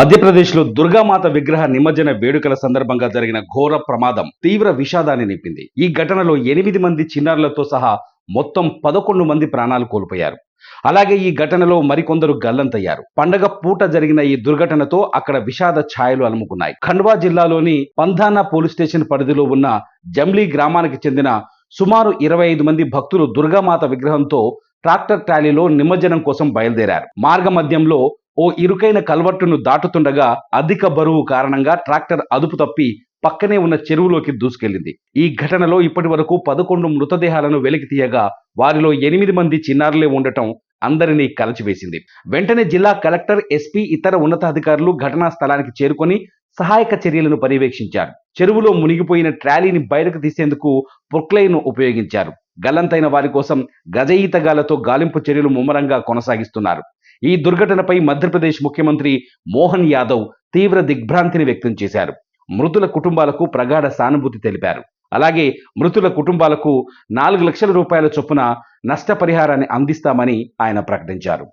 మధ్యప్రదేశ్లో దుర్గామాత విగ్రహ నిమజ్జన వేడుకల సందర్భంగా జరిగిన ఘోర ప్రమాదం తీవ్ర విషాదాన్ని నింపింది. ఈ ఘటనలో 8 మంది చిన్నారులతో సహా మొత్తం 11 మంది ప్రాణాలు కోల్పోయారు. అలాగే ఈ ఘటనలో మరికొందరు గల్లంతయ్యారు. పండగ పూట జరిగిన ఈ దుర్ఘటనతో అక్కడ విషాద ఛాయలు అలుముకున్నాయి. ఖండ్వా జిల్లాలోని పంధానా పోలీస్ స్టేషన్ పరిధిలో ఉన్న జంబ్లీ గ్రామానికి చెందిన సుమారు 25 మంది భక్తులు దుర్గామాత విగ్రహంతో ట్రాక్టర్ ట్రాలీలో నిమజ్జనం కోసం బయలుదేరారు. మార్గ మధ్యంలో ఓ ఇరుకైన కల్వర్టును దాటుతుండగా అధిక బరువు కారణంగా ట్రాక్టర్ అదుపు తప్పి పక్కనే ఉన్న చెరువులోకి దూసుకెళ్లింది. ఈ ఘటనలో ఇప్పటి వరకు 11 మృతదేహాలను వెలికి తీయగా వారిలో 8 మంది చిన్నారులే ఉండటం అందరినీ కలచివేసింది. వెంటనే జిల్లా కలెక్టర్, ఎస్పీ, ఇతర ఉన్నతాధికారులు ఘటనా స్థలానికి చేరుకొని సహాయక చర్యలను పర్యవేక్షించారు. చెరువులో మునిగిపోయిన ట్రాలీని బయటకు తీసేందుకు ప్రొక్లైన్ ఉపయోగించారు. గల్లంతైన వారి కోసం గజ ఈతగాళ్లతో గాలింపు చర్యలు ముమ్మరంగా కొనసాగిస్తున్నారు. ఈ దుర్ఘటనపై మధ్యప్రదేశ్ ముఖ్యమంత్రి మోహన్ యాదవ్ తీవ్ర దిగ్భ్రాంతిని వ్యక్తం చేశారు. మృతుల కుటుంబాలకు ప్రగాఢ సానుభూతి తెలిపారు. అలాగే మృతుల కుటుంబాలకు 4 లక్షల రూపాయల చొప్పున నష్టపరిహారాన్ని అందిస్తామని ఆయన ప్రకటించారు.